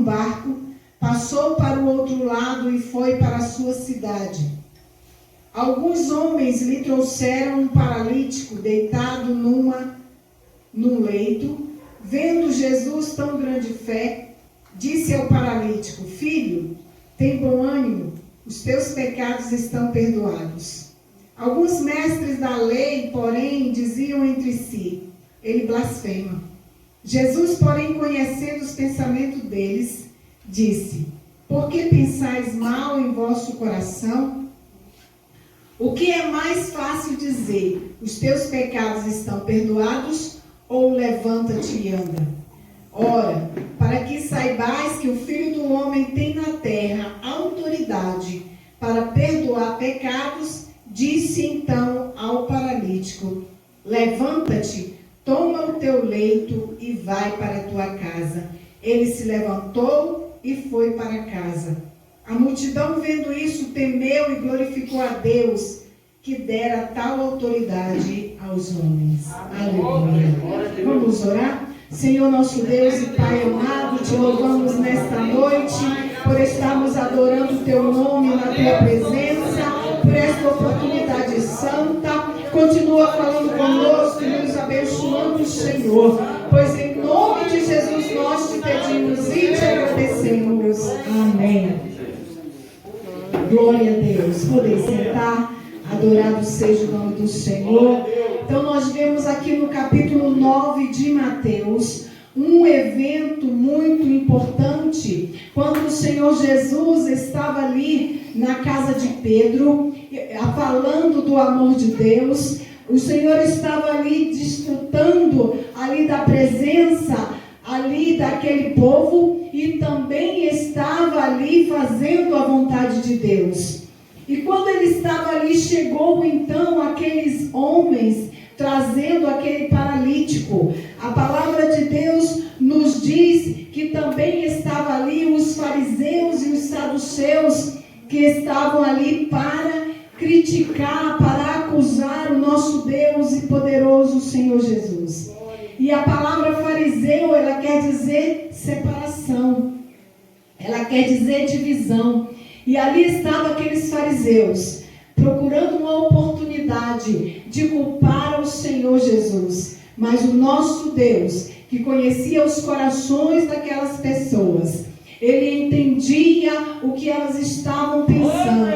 num barco, passou para o outro lado e foi para a sua cidade. Alguns homens lhe trouxeram um paralítico deitado num leito. Vendo Jesus tão grande fé, disse ao paralítico: Filho, tem bom ânimo, os teus pecados estão perdoados. Alguns mestres da lei, porém, diziam entre si: ele blasfema. Jesus, porém, conhecendo os pensamentos deles, disse: Por que pensais mal em vosso coração? O que é mais fácil dizer: os teus pecados estão perdoados, ou levanta-te e anda? Ora, para que saibais que o Filho do Homem tem na terra autoridade para perdoar pecados, disse então ao paralítico: Levanta-te, toma o teu leito e vai para a tua casa. Ele se levantou e foi para casa. A multidão, vendo isso, temeu e glorificou a Deus, que dera tal autoridade aos homens. Aleluia. Vamos orar? Senhor nosso Deus e Pai amado, te louvamos nesta noite por estarmos adorando o teu nome na tua presença, por esta oportunidade santa. Continua falando conosco e nos abençoando, Senhor, pois em nome de Jesus nós te pedimos e te agradecemos. Amém. Glória a Deus. Podem sentar. Adorado seja o nome do Senhor. Então nós vemos aqui no capítulo 9 de Mateus um evento muito importante, quando o Senhor Jesus estava ali na casa de Pedro, falando do amor de Deus. O Senhor estava ali desfrutando ali da presença ali daquele povo e também estava ali fazendo a vontade de Deus. E quando ele estava ali, chegou então aqueles homens trazendo aquele paralítico. A palavra de Deus nos diz que também estava ali os fariseus e os saduceus, que estavam ali para criticar, para acusar o nosso Deus e poderoso Senhor Jesus. E a palavra fariseu, ela quer dizer separação, ela quer dizer divisão. E ali estavam aqueles fariseus, procurando uma oportunidade de culpar o Senhor Jesus. Mas o nosso Deus, que conhecia os corações daquelas pessoas, ele entendia o que elas estavam pensando.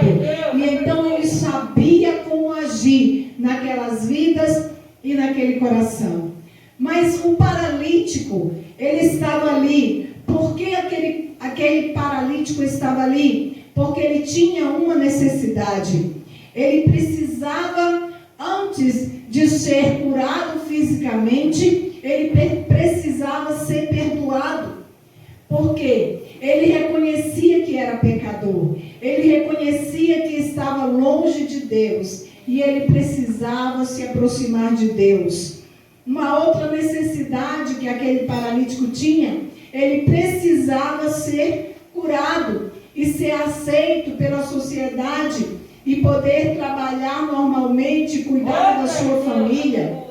E então ele sabia como agir naquelas vidas e naquele coração. Mas o paralítico, ele estava ali. Por que aquele paralítico estava ali? Porque ele tinha uma necessidade. Ele precisava, antes de ser curado fisicamente, ele precisava ser perdoado. Por quê? Ele reconhecia que era pecador. Ele reconhecia que estava longe de Deus. E ele precisava se aproximar de Deus. Uma outra necessidade que aquele paralítico tinha, ele precisava ser curado e ser aceito pela sociedade e poder trabalhar normalmente, cuidar da sua família.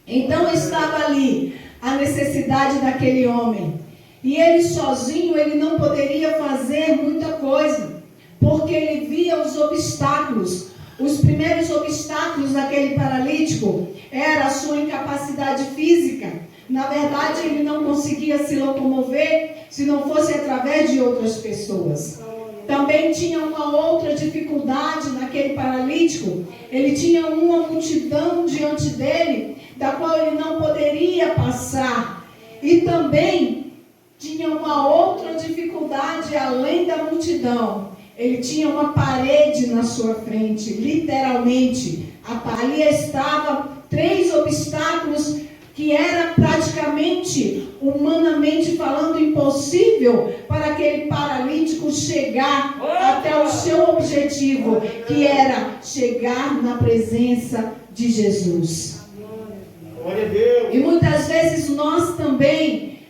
Então estava ali a necessidade daquele homem. E ele sozinho, ele não poderia fazer muita coisa, porque ele via os obstáculos. Os primeiros obstáculos daquele paralítico era a sua incapacidade física. Na verdade, ele não conseguia se locomover se não fosse através de outras pessoas. Também tinha uma outra dificuldade naquele paralítico. Ele tinha uma multidão diante dele, da qual ele não poderia passar. E também tinha uma outra dificuldade além da multidão. Ele tinha uma parede na sua frente, literalmente. Ali estavam 3 obstáculos que era praticamente, humanamente falando, impossível para aquele paralítico chegar até o seu objetivo, que era chegar na presença de Jesus. Glória a Deus. E muitas vezes nós também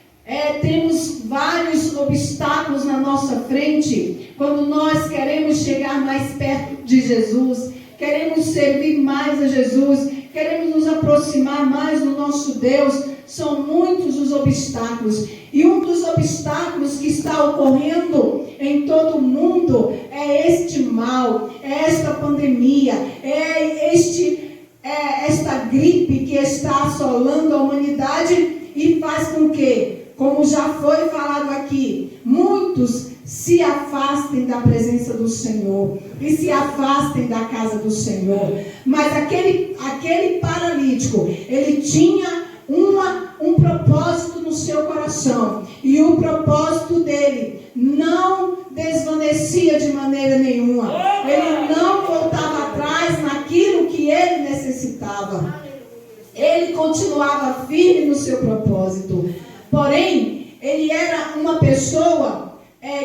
temos vários obstáculos na nossa frente, quando nós queremos chegar mais perto de Jesus, queremos servir mais a Jesus, queremos nos aproximar mais do nosso Deus, são muitos os obstáculos. E um dos obstáculos que está ocorrendo em todo o mundo é este mal, é esta pandemia, é esta gripe que está assolando a humanidade e faz com que, como já foi falado aqui, muitos se afastem da presença do Senhor e se afastem da casa do Senhor. Mas aquele paralítico, ele tinha um propósito no seu coração, e o propósito dele não desvanecia de maneira nenhuma. Ele não voltava atrás naquilo que ele necessitava. Ele continuava firme no seu propósito. Porém, ele era uma pessoa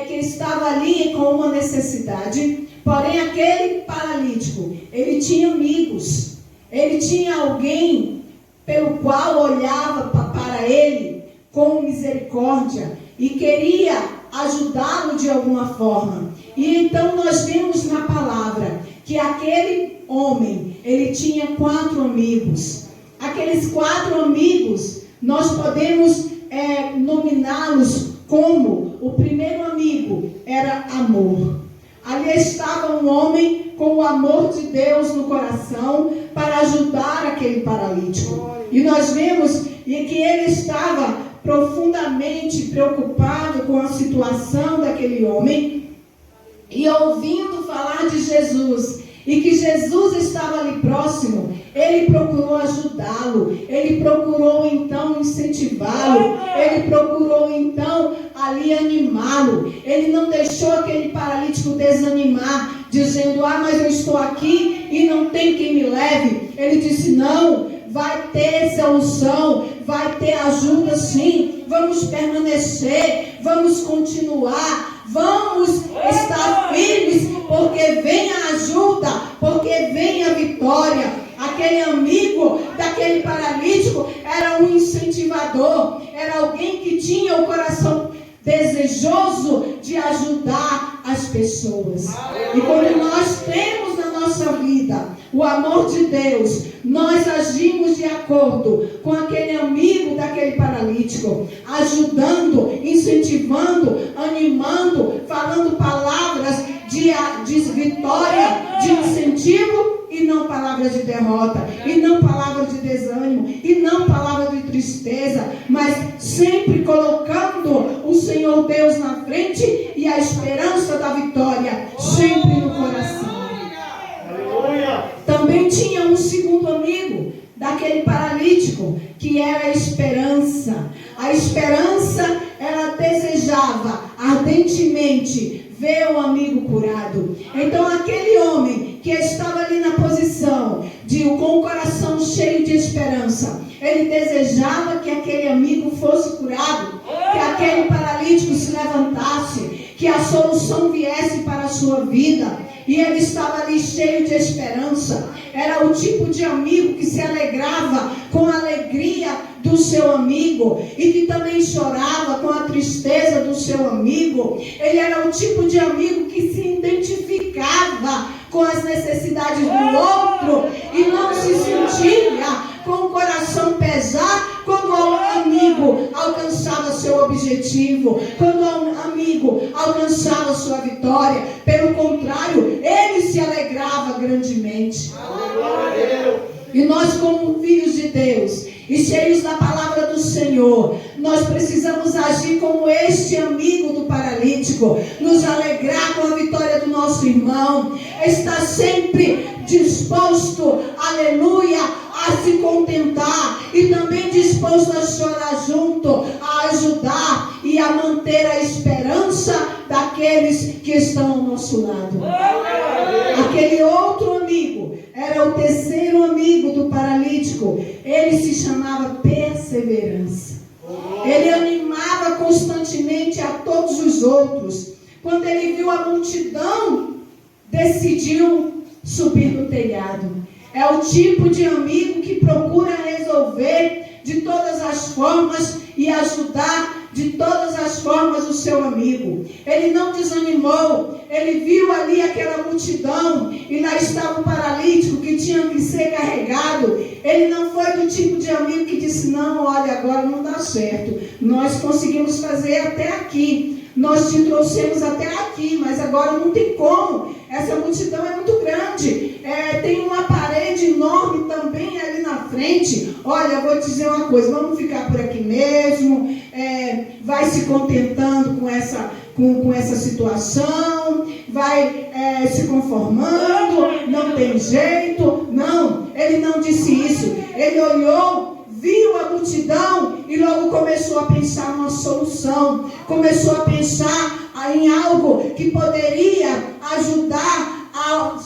que estava ali com uma necessidade. Porém, aquele paralítico, ele tinha amigos, ele tinha alguém pelo qual olhava para ele com misericórdia e queria ajudá-lo de alguma forma. E então nós vemos na palavra que aquele homem, ele tinha 4 amigos. Aqueles 4 amigos, nós podemos nominá-los como: o primeiro amigo era amor. Ali estava um homem com o amor de Deus no coração para ajudar aquele paralítico. E nós vemos que ele estava profundamente preocupado com a situação daquele homem e ouvindo falar de Jesus, e que Jesus estava ali próximo, ele procurou ajudá-lo, ele procurou então incentivá-lo, ele procurou então ali animá-lo. Ele não deixou aquele paralítico desanimar, dizendo: mas eu estou aqui e não tem quem me leve. Ele disse: não, vai ter solução, vai ter ajuda sim, vamos permanecer, vamos continuar, vamos estar firmes, porque vem a ajuda, porque vem a vitória. Aquele amigo daquele paralítico era um incentivador, era alguém que tinha o coração desejoso de ajudar as pessoas. E quando nós temos na nossa vida o amor de Deus, nós agimos de acordo com aquele amigo daquele paralítico, ajudando, incentivando, animando, falando palavras de vitória, de incentivo, e não palavras de derrota, e não palavras de desânimo, e não palavras de tristeza, mas sempre colocando o Senhor Deus na frente e a esperança da vitória sempre no coração. Também tinha um segundo amigo daquele paralítico, que era a esperança. A esperança, ela desejava ardentemente ver o amigo curado. Então aquele homem que estava ali na posição com o coração cheio de esperança, ele desejava que aquele amigo fosse curado, que aquele paralítico se levantasse, que a solução viesse para a sua vida. E ele estava ali cheio de esperança. Era o tipo de amigo que se alegrava com a alegria do seu amigo e que também chorava com a tristeza do seu amigo. Ele era o tipo de amigo que se identificava com as necessidades do outro e não se sentia com o coração pesar quando o amigo alcançava seu objetivo, quando o amigo alcançava sua vitória. Pelo contrário, ele se alegrava grandemente. E nós, como filhos de Deus e cheios da palavra do Senhor, nós precisamos agir como este amigo do paralítico, nos alegrar com a vitória do nosso irmão, estar sempre disposto, aleluia, a se contentar e também disposto a chorar junto, a ajudar e a manter a esperança daqueles que estão ao nosso lado. Aquele outro amigo era o terceiro amigo do paralítico. Ele se chamava perseverança. Ele animava constantemente a todos os outros. Quando ele viu a multidão, decidiu subir no telhado. É o tipo de amigo que procura resolver de todas as formas e ajudar de todas as formas o seu amigo. Ele não desanimou. Ele viu ali aquela multidão e lá estava um paralítico que tinha que ser carregado. Ele não foi do tipo de amigo que disse: não, olha, agora não dá certo. Nós conseguimos fazer até aqui. Nós te trouxemos até aqui, mas agora não tem como. Essa multidão é muito grande. Tem uma parede enorme também ali na frente. Olha, eu vou te dizer uma coisa: vamos ficar por aqui mesmo. Vai se contentando com essa situação. Vai se conformando. Não tem jeito. Não, ele não disse isso. Ele olhou, viu a multidão e logo começou a pensar numa solução. Começou a pensar em algo que poderia ajudar a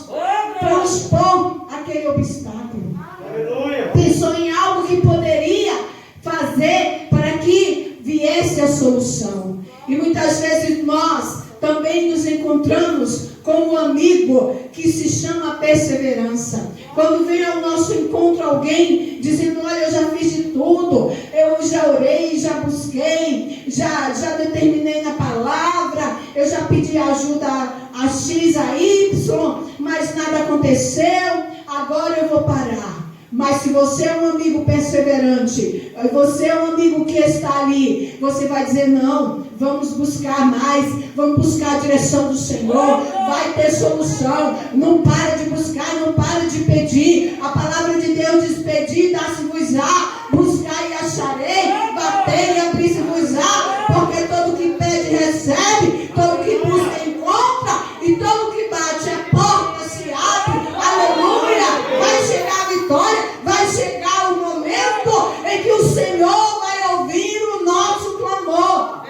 transpor aquele obstáculo. Aleluia. Pensou em algo que poderia fazer para que viesse a solução. E muitas vezes nós também nos encontramos com um amigo que se chama perseverança. Quando vem ao nosso encontro alguém dizendo: olha, eu já fiz de tudo, eu já orei, já busquei, já determinei na palavra, eu já pedi ajuda a X, a Y, mas nada aconteceu, agora eu vou parar. Mas se você é um amigo perseverante, você é um amigo que está ali, você vai dizer: não, vamos buscar mais, vamos buscar a direção do Senhor, vai ter solução. Não para de buscar, não para de pedir. A palavra de Deus diz: pedir, dá-se-vos-á, buscar e acharei, bater e abrir-se-vos-á, porque todo que pede recebe, todo que busca encontra, e todo que bate a porta se abre. Aleluia! Vai chegar a vitória, vai chegar o momento em que o Senhor vai ouvir o nosso clamor.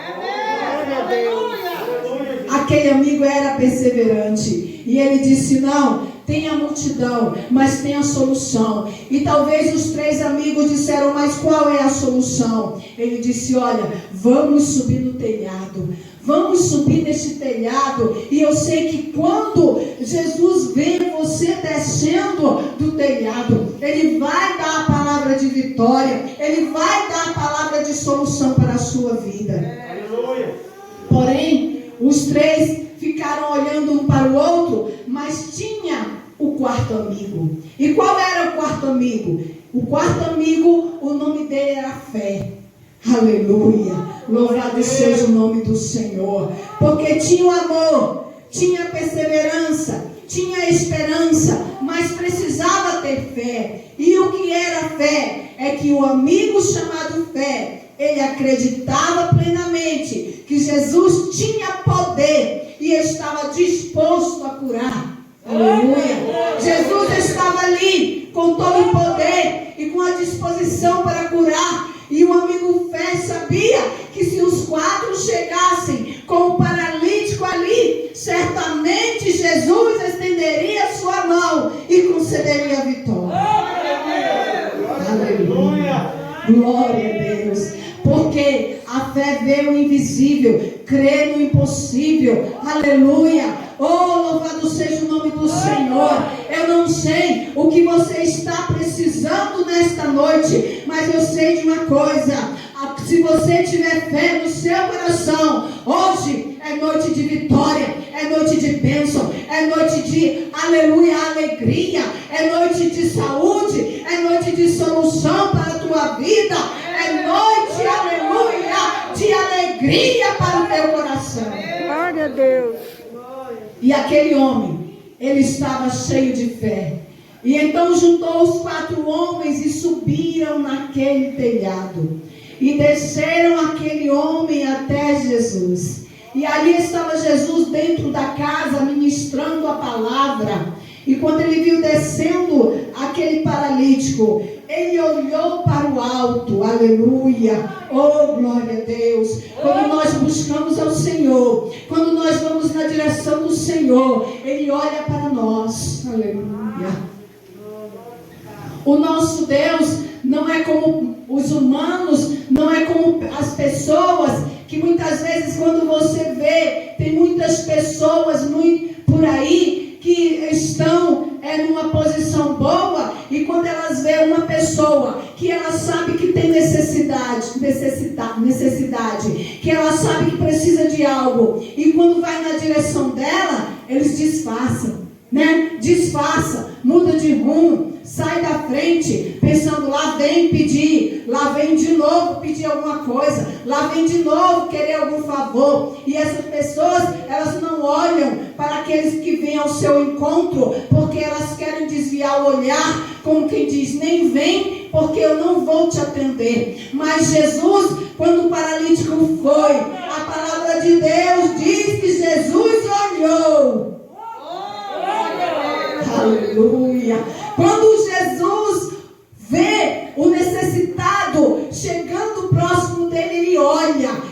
Aquele amigo era perseverante e ele disse: não, tem a multidão, mas tem a solução. E talvez os 3 amigos disseram: mas qual é a solução? Ele disse: olha, vamos subir no telhado. Vamos subir nesse telhado. E eu sei que quando Jesus vê você descendo do telhado, Ele vai dar a palavra de vitória. Ele vai dar a palavra de solução para a sua vida. Aleluia. Porém, os 3 ficaram olhando um para o outro, mas tinha o 4º amigo. E qual era o 4º amigo? O 4º amigo, o nome dele era Fé. Aleluia, louvado seja o nome do Senhor, porque tinha o amor, tinha a perseverança, tinha a esperança, mas precisava ter fé. E o que era fé? É que o amigo chamado Fé, ele acreditava plenamente que Jesus tinha poder e estava disposto a curar. Aleluia. Jesus estava ali com todo o poder e com a disposição para curar. E o amigo Fé sabia que se os 4 chegassem com o paralítico ali, certamente Jesus estenderia a sua mão e concederia a vitória. Aleluia. Glória a Deus. Porque a fé vê o invisível, crê no impossível. Aleluia. Oh, louvado seja o nome do Senhor. Eu não sei o que você está precisando nesta noite, mas eu sei de uma coisa: se você tiver fé no seu coração, hoje é noite de vitória, é noite de bênção, é noite de aleluia, alegria, é noite de saúde, é noite de solução para a tua vida, é noite, aleluia, de alegria para o teu coração. Glória a Deus. E aquele homem, ele estava cheio de fé. E então juntou os 4 homens e subiram naquele telhado. E desceram aquele homem até Jesus. E ali estava Jesus dentro da casa, ministrando a palavra. E quando ele viu descendo aquele paralítico, ele olhou para o alto. Aleluia. Oh, glória a Deus. Quando nós buscamos ao Senhor, quando nós vamos na direção do Senhor, Ele olha para nós. Aleluia. O nosso Deus não é como os humanos, não é como as pessoas que muitas vezes, quando você vê, tem muitas pessoas por aí que estão numa posição boa, e quando elas veem uma pessoa que ela sabe que tem tem necessidade, que ela sabe que precisa de algo, e quando vai na direção dela, eles disfarçam, né? Disfarça, muda de rumo, sai da frente, pensando, lá vem pedir, lá vem de novo pedir alguma coisa, lá vem de novo querer algum favor. E essas pessoas, elas não olham para aqueles que vêm ao seu encontro, porque elas querem desviar o olhar, como quem diz, nem vem, porque eu não vou te atender. Mas Jesus, quando o paralítico foi, a palavra de Deus diz que Jesus olhou. Aleluia! Quando Jesus vê o necessitado chegando próximo dele,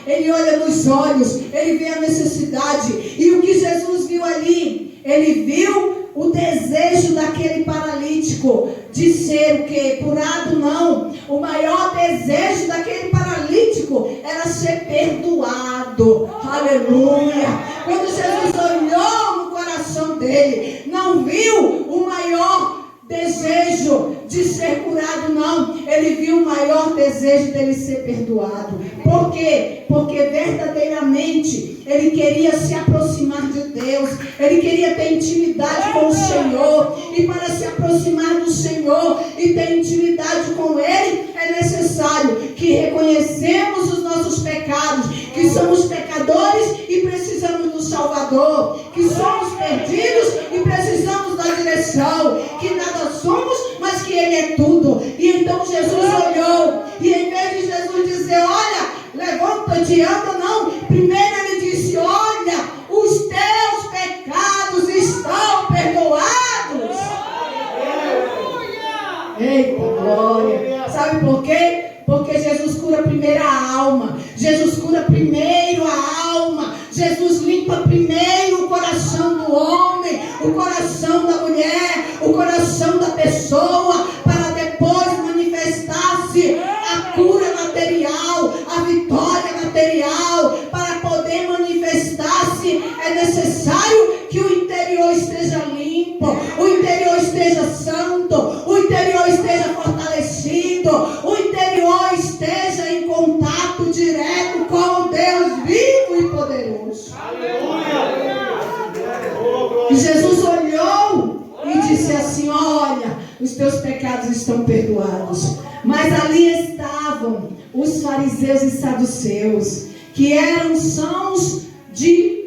ele olha nos olhos, ele vê a necessidade. E o que Jesus viu ali? Ele viu o desejo daquele paralítico de ser o quê? Curado? Não. O maior desejo daquele paralítico era ser perdoado. Aleluia! Quando Jesus olhou no coração dele, não viu o maior desejo de ser curado, não. Ele viu o maior desejo dele ser perdoado. Por quê? Porque verdadeiramente ele queria se aproximar de Deus. Ele queria ter intimidade com o Senhor. E para se aproximar do Senhor e ter intimidade com Ele, é necessário que reconhecemos os nossos pecados, que somos pecadores e precisamos do Salvador, que somos perdidos e precisamos da direção, que nada somos, mas que Ele é tudo. E então Jesus olhou, e em vez de Jesus dizer, olha, levanta-te, anda, não. Primeiro Ele disse, olha, os teus pecados estão perdoados. Eita glória! Sabe por quê? Porque Jesus cura primeiro a alma. Jesus cura primeiro a alma. Jesus limpa primeiro o coração do homem, o coração da mulher, o coração da pessoa, para depois manifestar-se a cura material, a vitória material. Para poder manifestar-se é necessário que o interior esteja limpo, o interior esteja santo, o interior esteja fortalecido, o interior esteja em contato direto com o Deus vivo e poderoso. E Jesus olhou e disse assim, olha, os teus pecados estão perdoados. Mas ali estavam os fariseus e saduceus, que eram sãos de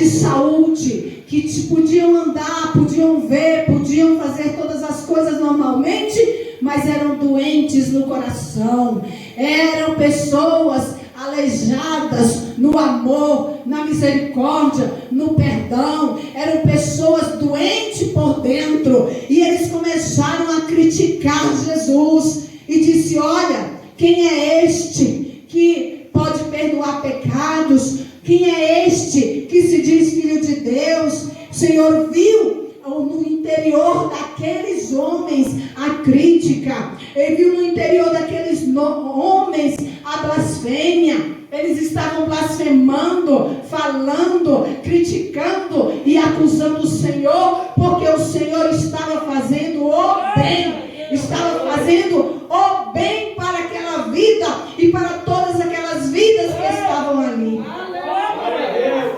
saúde, que podiam andar, podiam ver, podiam fazer todas as coisas normalmente, mas eram doentes no coração. Eram pessoas aleijadas no amor, na misericórdia, no perdão. Eram pessoas doentes por dentro. E eles começaram a criticar Jesus e disse, olha, quem é este que pode perdoar pecados? Quem é este que se diz filho de Deus? O Senhor viu no interior daqueles homens a crítica. Ele viu no interior daqueles homens a blasfêmia. Eles estavam blasfemando, falando, criticando e acusando o Senhor, porque o Senhor estava fazendo o bem. Estava fazendo o bem para aquela vida e para todas aquelas vidas que estavam ali.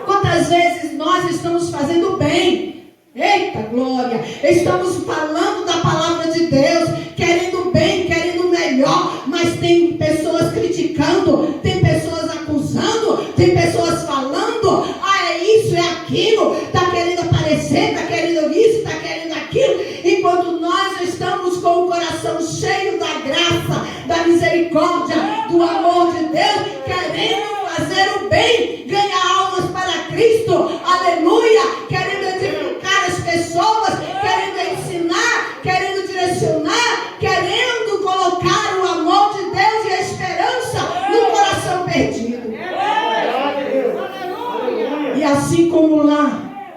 Quantas vezes nós estamos fazendo bem? Eita glória! Estamos falando da palavra de Deus, querendo bem, querendo melhor, mas tem pessoas criticando, tem pessoas acusando, tem pessoas falando, é isso, é aquilo, está querendo aparecer, está querendo isso, está querendo aquilo, enquanto nós estamos com o coração cheio da graça, da misericórdia, do amor de Deus, querendo fazer o bem, ganhar almas para Cristo, aleluia, querendo edificar as pessoas, querendo ensinar, querendo direcionar, querendo colocar o amor de Deus e a esperança no coração perdido. E assim como lá,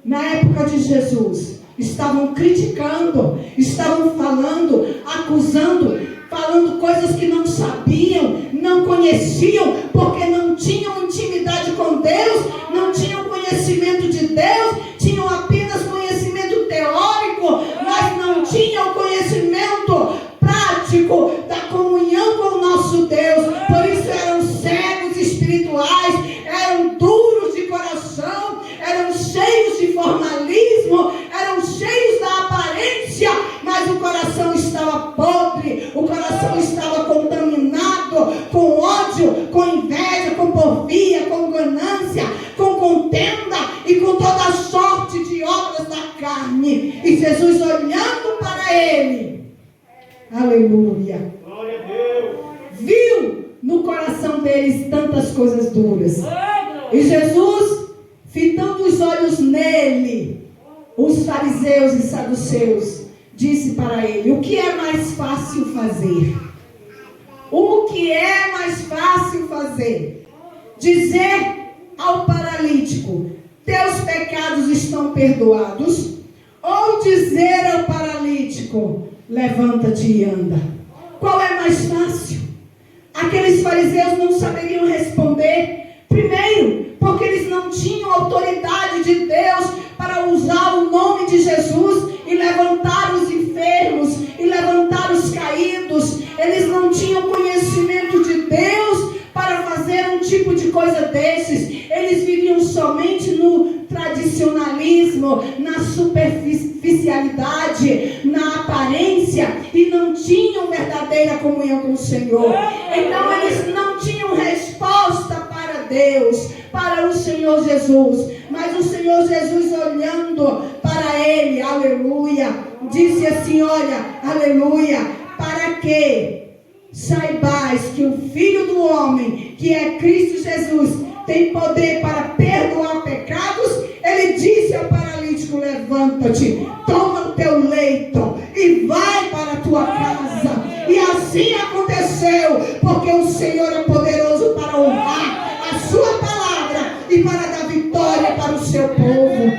na época de Jesus, estavam criticando, estavam falando, acusando, falando coisas que não sabiam, não conheciam, porque não tinham intimidade com Deus, não tinham conhecimento de Deus, tinham apenas conhecimento teórico, mas não tinham conhecimento prático da comunhão com o nosso Deus. Por isso eram cegos espirituais, eram duros de coração, eram cheios de formalismo, eram cheios da aparência, mas o coração estava podre, o coração estava contaminado com ódio, com inveja, com porfia, com ganância, com contenda e com toda sorte de obras da carne. E Jesus, olhando para ele, aleluia, Glória a Deus. viu no coração deles tantas coisas duras. E Jesus, fitando os olhos nele, os fariseus e saduceus, disse para ele: o que é mais fácil fazer? O que é mais fácil fazer? Dizer ao paralítico: teus pecados estão perdoados? Ou dizer ao paralítico: levanta-te e anda? Qual é mais fácil? Aqueles fariseus não saberiam responder. Primeiro, porque eles não tinham autoridade de Deus para usar o nome de Jesus e levantar os enfermos e levantar os caídos. Eles não tinham conhecimento de Deus para fazer um tipo de coisa desses. Eles viviam somente no tradicionalismo, na superficialidade, na aparência, e não tinham verdadeira comunhão com o Senhor. Então eles não tinham resposta para Deus, para o Senhor Jesus. Mas o Senhor Jesus, olhando para ele, aleluia, disse assim: olha, aleluia, para que saibais que o Filho do Homem, que é Cristo Jesus, tem poder para perdoar pecados, ele disse ao paralítico: levanta-te, toma o teu leito e vai para a tua casa. E assim aconteceu, porque o Senhor é poderoso para honrar a sua palavra e para dar vitória para o seu povo.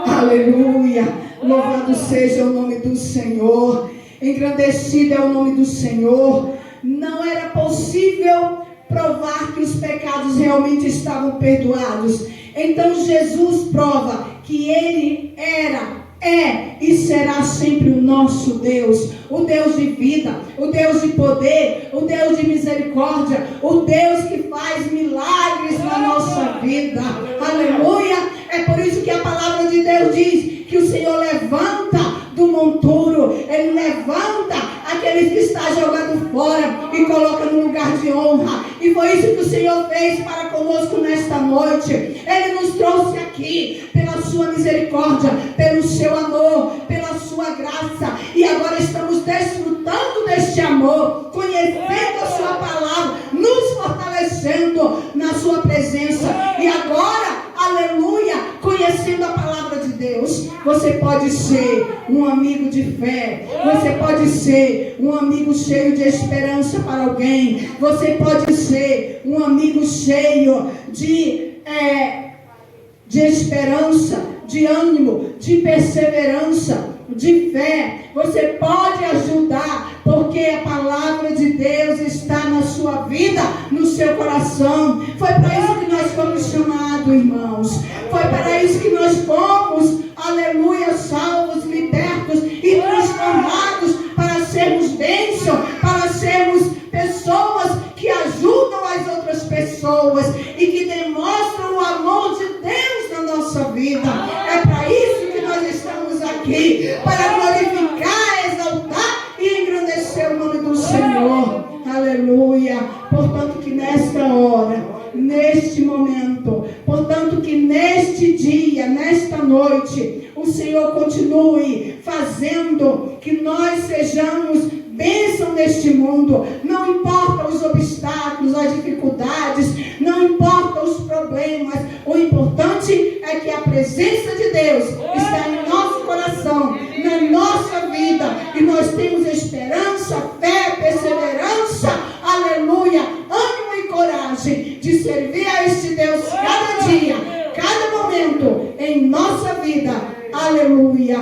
Aleluia, louvado seja o nome do Senhor, engrandecido é o nome do Senhor. Não era possível provar que os pecados realmente estavam perdoados. Então Jesus prova que ele era, é e será sempre o nosso Deus, o Deus de vida, o Deus de poder, o Deus de misericórdia, o Deus que faz milagres na nossa vida. Aleluia! É por isso que a palavra de Deus diz que o Senhor levanta do monturo, ele levanta aqueles que está jogando fora e coloca no lugar de honra. E foi isso que o Senhor fez para conosco nesta noite. Ele nos trouxe aqui pela sua misericórdia, pelo seu amor, pela sua graça, e agora estamos desfrutando deste amor, conhecendo a sua palavra, nos fortalecendo na sua presença. E agora, aleluia, conhecendo a palavra de Deus, você pode ser um amigo de fé, você pode ser um amigo cheio de esperança para alguém, você pode ser um amigo cheio de esperança, de ânimo, de perseverança, de fé. Você pode ajudar, porque a palavra de Deus está na sua vida, no seu coração. Foi para isso que nós fomos chamados, irmãos. Foi para isso que nós fomos, aleluia, salvos, libertos e transformados, para sermos bênção, para sermos pessoas que ajudam as outras pessoas e que demonstram o amor de Deus na nossa vida. É para isso que nós estamos aqui, para glorificar, exaltar e engrandecer o nome do Senhor. Aleluia. Portanto que nesta hora, neste momento, portanto que neste dia, nesta noite, o Senhor continue fazendo que nós sejamos bênção neste mundo. Não importa os obstáculos, as dificuldades, não importa os problemas, o importante é que a presença de Deus está em nosso coração, na nossa vida, e nós temos esperança, fé, perseverança, aleluia, ânimo e coragem de servir a este Deus cada dia, cada momento em nossa vida. Aleluia.